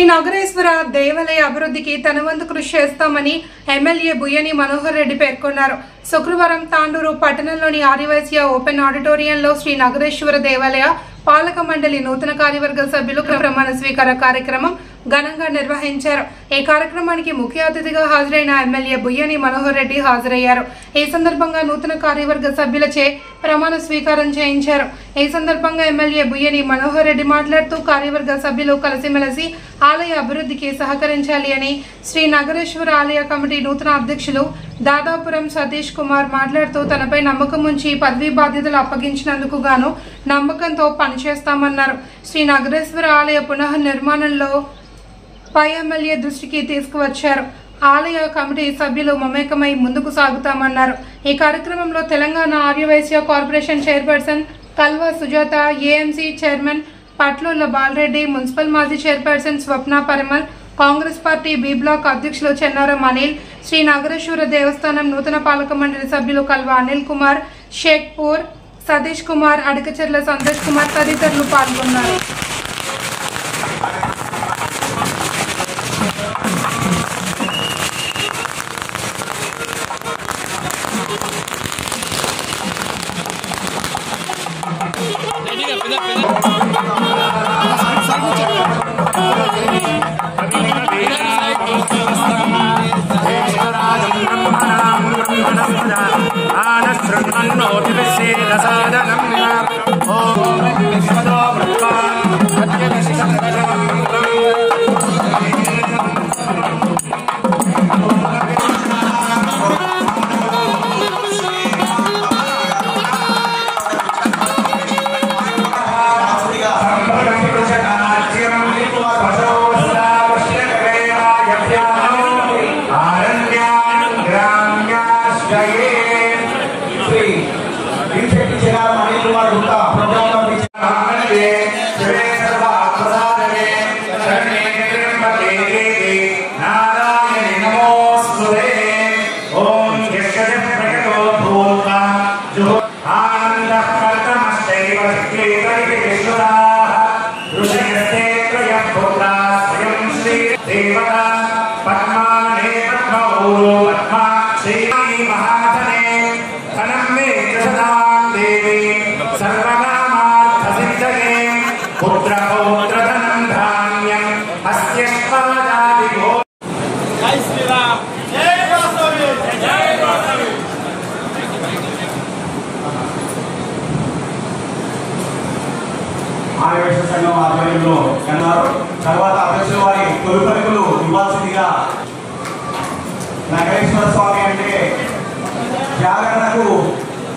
నగరేశ్వర దేవాలయ అభివృద్ధికి తన వంతు కృషి చేస్తామని ఎమ్మెల్యే బుయ్యని మనోహర్ రెడ్డి పేర్కొన్నారు. శుక్రవారం తాండూరు పట్టణంలోని ఆదివాసీ ఓపెన్ ఆడిటోరియంలో శ్రీ నగరేశ్వర దేవాలయ పాలక మండలి నూతన కార్యవర్గ సభ్యులు ప్రమాణ స్వీకార కార్యక్రమం ఘనంగా నిర్వహించారు. ఈ కార్యక్రమానికి ముఖ్య అతిథిగా హాజరైన ఎమ్మెల్యే బుయ్యని మనోహర్ రెడ్డి హాజరయ్యారు. ఈ సందర్భంగా నూతన కార్యవర్గ సభ్యులచే ప్రమాణ స్వీకారం చేయించారు. ఈ సందర్భంగా ఎమ్మెల్యే బుయ్యని మనోహర్ రెడ్డి మాట్లాడుతూ కార్యవర్గ సభ్యులు కలిసిమెలిసి ఆలయ అభివృద్ధికి సహకరించాలి అని శ్రీ నగరేశ్వర ఆలయ కమిటీ నూతన అధ్యక్షులు దాదాపురం సతీష్ కుమార్ మాట్లాడుతూ తనపై నమ్మకం ఉంచి పదవీ బాధ్యతలు అప్పగించినందుకు గాను నమ్మకంతో పనిచేస్తామన్నారు. శ్రీ నగరేశ్వర ఆలయ పునఃనిర్మాణంలో పై ఎమ్మెల్యే దృష్టికి తీసుకువచ్చారు. ఆలయ కమిటీ సభ్యులు మమేకమై ముందుకు సాగుతామన్నారు. ఈ కార్యక్రమంలో Telangana Aryavaishya corporation chairperson Kalva Sujatha, AMC chairman పట్లూర్ల బాలరెడ్డి, మున్సిపల్ మాజీ chairperson Swapna Parimal, Congress party B block అధ్యక్షులు చెన్నారం అనిల్, శ్రీ నగరేశ్వర దేవస్థానం నూతన పాలక మండలి సభ్యులు కల్వా అనిల్ కుమార్, షేక్పూర్ సతీష్ కుమార్, అడకచెర్ల సంతోష్ కుమార్ తదితరులు పాల్గొన్నారు. ఆదివాసీ సంఘం ఆధ్వర్యంలో అన్నారు. తర్వాత అధ్యక్షుల వారి తొలిపలుకులు ఇవ్వాల్సిందిగా. నగరేశ్వర స్వామి అంటే జాగరణకు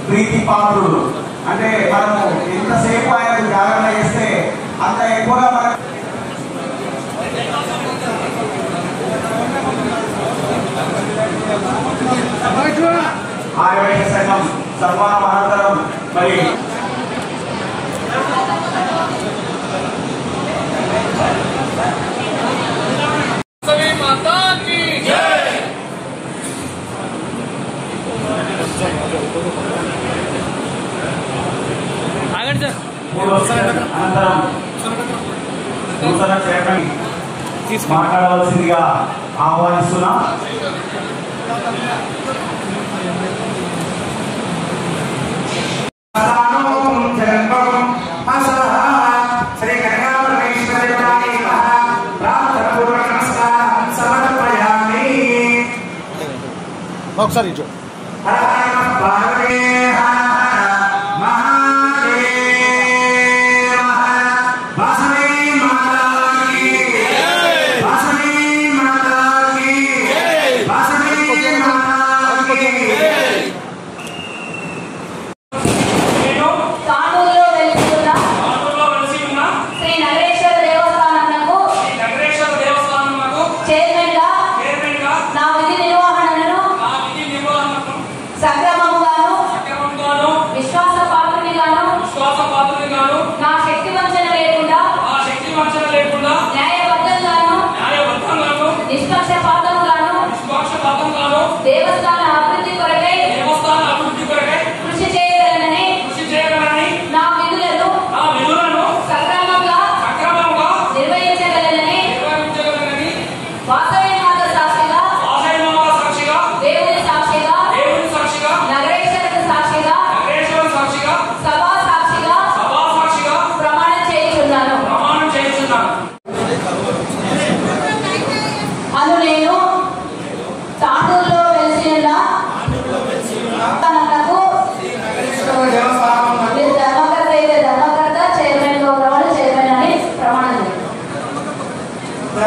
ప్రీతి పాత్రుడు. అంటే మనము ఎంతసేపు ఆయనకు జాగరణ చేస్తే అంత ఎక్కువగా మన ఆదివాసీ సంఘం సన్మానం అనంతరం మరి అనంతరం నూతన చైర్మన్ మాట్లాడవలసిందిగా ఆహ్వానిస్తున్నా. ఒకసారి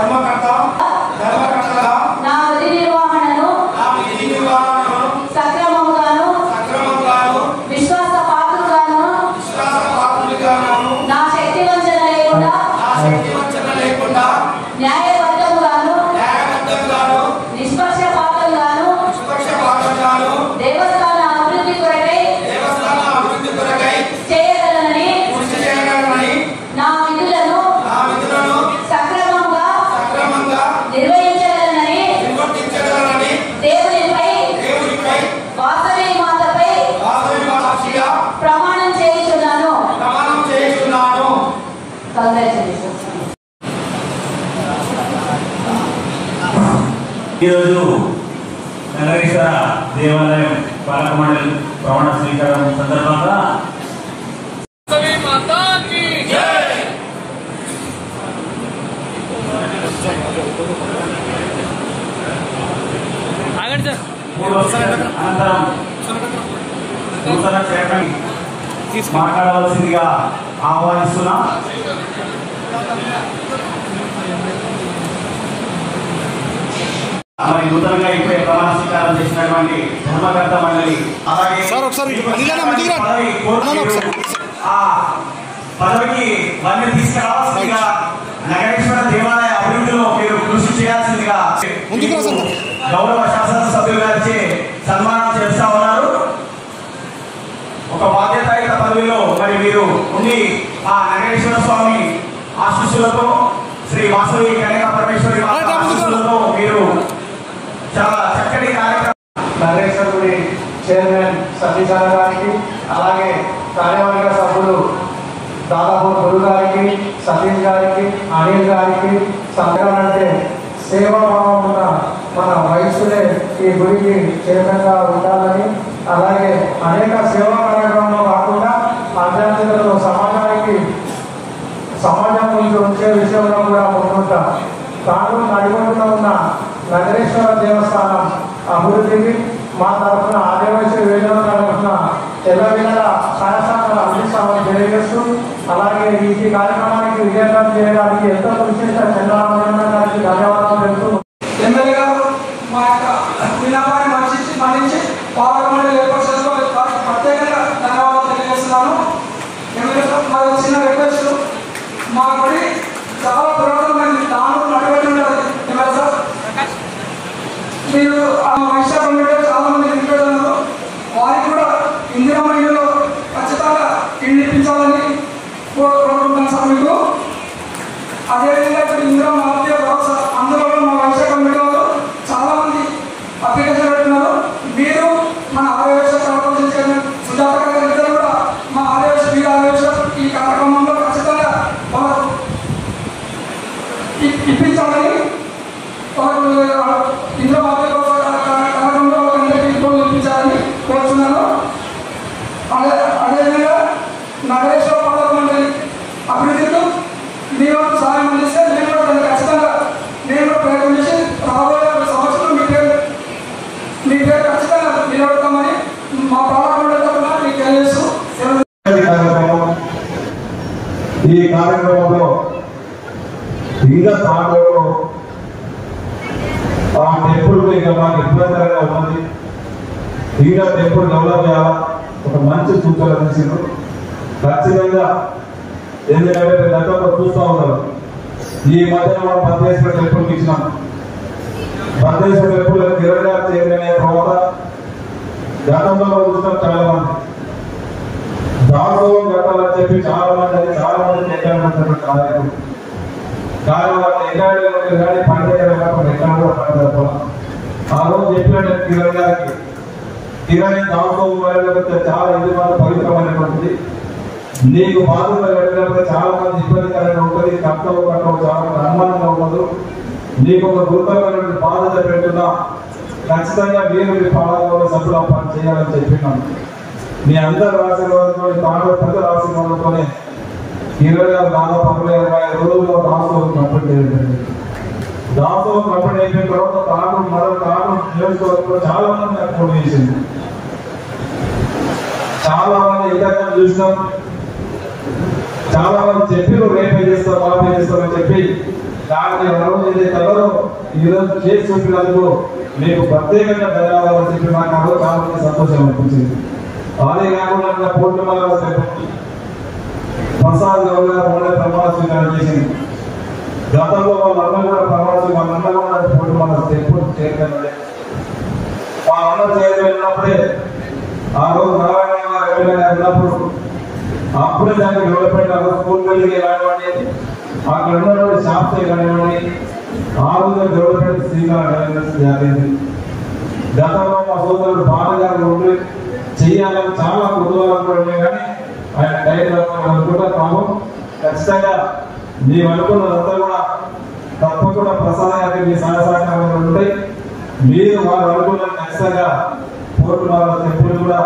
ధర్మకర్తగా నా విధి నిర్వహణను సక్రమంగాను విశ్వాసపాత్రుగాను నా శక్తి వంచన లేకుండా న్యాయబద్ధముగాను నిష్పక్షపాతంగాను దేవస్థాన అభివృద్ధి కొరకై చేయగలనని నా విధులను సక్రమంగా నిర్వహించగలనని దేవునిపై వాసవి మాతపై ప్రమాణం చేయుచున్నాను. కంగ్రాచులేషన్స్. ఈరోజు నగరేశ్వర దేవాలయం పాలక మండలి ప్రమాణ స్వీకారం సందర్భంగా అనంతరం నూతన చైర్మన్ మాట్లాడవలసిందిగా ఆహ్వానిస్తున్నా. మరి నూతనంగా ఇప్పుడే ప్రమాణ స్వీకారం చేసినటువంటి ధర్మకర్త మండలి అలాగే ఆ పదవికి వారిని తీసుకురావాల్సిందిగా నగరేశ్వర దేవాలయ అభివృద్ధిలో మీరు కృషి చేయాల్సిందిగా గౌరవ శాసనసభ్యులు గారిచే సన్మానం చేస్తా ఉన్నారు. ఒక బాధ్యతాయుత పదవిలో మరి మీరు ఉండి ఆ నగరేశ్వర స్వామి ఆశీస్సులతో శ్రీ వాసవి కన్యకా పరమేశ్వరి ఆశీస్సులతో మీరు చాలా చక్కటి కార్యక్రమం నగరేశ్వరుడి చైర్మన్ సతీశాల గారికి అలాగే కార్యవర్గ సభ్యులు దాదాపు గురు గారికి సతీష్ గారికి అనిల్ గారికి సంఘాలంటే సేవాభావం ఉన్న మన వయస్సులే ఈ గుడికి చైర్మన్గా ఉండాలని అలాగే అనేక సేవా కార్యక్రమంలో కాకుండా ఆధ్యాత్మికతలో సమాజం గురించి వచ్చే విషయంలో కూడా ముందుంటా తాను నడిగొట్టున ఉన్న నగరేశ్వర దేవస్థానం అభివృద్ధికి మా తరఫున ఆదివాసీ వేదిక తరఫున ఎల్లవేళలా సహాయసహకారాలు అందిస్తామని తెలియజేస్తూ అలాగే ఈ కార్యక్రమానికి విజయవంతం చేయడానికి ఎంతో కృషి చేసిన చంద్రబాబు గారికి ధన్యవాదాలు తెలుపుతూ ఎమ్మెల్యే గారు మా యొక్క విన్నపాన్ని మన్నించి పాలక మండలి ఏర్పాటు చేసుకోవాలి ప్రత్యేకంగా ధన్యవాదాలు తెలియజేస్తున్నాను. ఎమ్మెల్యే గారు మరి చిన్న రిక్వెస్ట్ మా గుడి చాలా పురాతనమైనది తాను నడవడి ఉండదు. ఎమ్మెల్యే సార్ మీరు వైశ్య కమిటీలో చాలా మంది నింపేస్తున్నారు. వారికి కూడా ఇందిరా మహిళలో ఖచ్చితంగా ఇల్లు ఇప్పించాలని కోరుకుంటున్నాను సార్ మీకు. అదేవిధంగా ఇప్పుడు ఇందిరా మహాదేవ భరోసా అందులో మా వైశ్య కమిటీ వాళ్ళు చాలా మంది అప్లికేషన్ పెడుతున్నారు. మీరు మన ఆదివాసీ కార్యక్రమం సుజాత గారి ఇద్దరు కూడా మా ఆదివాసీ వీర ఆదివాసీ ఈ కార్యక్రమంలో ఖచ్చితంగా వాళ్ళకు ఇప్పించాలని ఇందులో కార్యక్రమంలో వాళ్ళందరికీ ఇంట్లో ఇప్పించాలని కోరుతున్నాను. అదేవిధంగా నగరేశ్వర పాలక మండలి అభివృద్ధితో మీరు సహాయం అందిస్తే నేను కూడా దాన్ని ఖచ్చితంగా నేను కూడా ప్రయత్నం చేసి రాబోయే సంవత్సరం మీ పేరు ఖచ్చితంగా నిలబెడతామని మా పాలక మండలి తరఫున మీకు తెలియజేస్తూ ఈ కార్యక్రమంలో ఇంకా స్థానంలో ఆ టెంపుల్ ఇంకా మాకు ఇబ్బందికరంగా ఉన్నది. ఇంకా టెంపుల్ డెవలప్ చేయాలా ఒక మంచి సూచన చేసిండ్రు. ఖచ్చితంగా ఎందుకంటే గతంలో చూస్తూ ఉన్నారు. ఈ మధ్యన మనం భద్రేశ్వర టెంపుల్కి ఇచ్చినాం. భద్రేశ్వర టెంపుల్ 20 చేరిన తర్వాత గతంలో చూసినాం చాలా మంది దాసోహం కట్టాలని చెప్పి చాలా మంది ఎక్కడినటువంటి కార్యక్రమం కానీ వాళ్ళు ఎక్కడ కానీ పండుగ ఎక్కడ కూడా పండుగ ఆ రోజు చెప్పినట్టు కిరణ్ గారికి కిరణ్ దాసోహం చాలా ఇది పవిత్రమైనటువంటిది. నీకు బాధ్యత కట్టినప్పుడు చాలా మంది ఇబ్బందికరంగా ఉంటుంది. కట్టవు చాలా అనుమానంగా ఉండదు. నీకు ఒక గురుతరమైనటువంటి బాధ్యత పెట్టున్నా ఖచ్చితంగా మీరు మీ పాలనలో సభ్యుల పని చేయాలని చెప్పినాను. మీ అందరి ఆశీర్వాదంతో తాను ప్రజల ఆశీర్వాదంతోనే 20 రోజుల్లో దాసోహం కంప్లీట్ చేయండి. దాసోహం కంప్లీట్ అయిపోయిన తర్వాత తాను నియోజకవర్గంలో చాలా మంది నాకు ఫోన్ చేసింది. చాలా మంది ఇంతకుముందు చూసినాం చాలా మంది చెప్పి రేపే చేస్తాం మాపే చేస్తామని చెప్పి దాన్ని రోజు ఏదైతే ఈరోజు చేసి చూపినందుకు మీకు ప్రత్యేకంగా ధన్యవాదాలు చెప్పి నాకు చాలా సంతోషం అనిపించింది. అదే కాకుండా పూర్ణిమల ప్రసాద్ గౌడ్ గారు మొన్న ప్రమాణ స్వీకారం చేసింది. గతంలో వాళ్ళ కూడా ప్రమాణ వాళ్ళ కూడా పూర్ణిమల చైర్మన్ వాళ్ళ చైర్మన్ ఉన్నప్పుడే ఆ రోజు నారాయణ గారు ఎమ్మెల్యే ఉన్నప్పుడు అప్పుడే దాన్ని డెవలప్మెంట్ స్కూల్ బిల్డింగ్ కానివ్వండి, అక్కడ ఉన్నటువంటి షాప్స్ కానివ్వండి, ఆ రోజు డెవలప్మెంట్ శ్రీకారం జరిగింది. గతంలో మా సోదరుడు బాలగారు ఉండి చేయాలని చాలా కుతూహలంగా ఉండే కానీ ఆయన టైం అనుకుంటా పాపం ఖచ్చితంగా మేము అనుకున్నదంతా కూడా తప్పకుండా ప్రసాదానికి మీ సహసహకారాలు ఉంటాయి. మీరు వారు అనుకున్న ఖచ్చితంగా పూర్ణ టెంపుల్ కూడా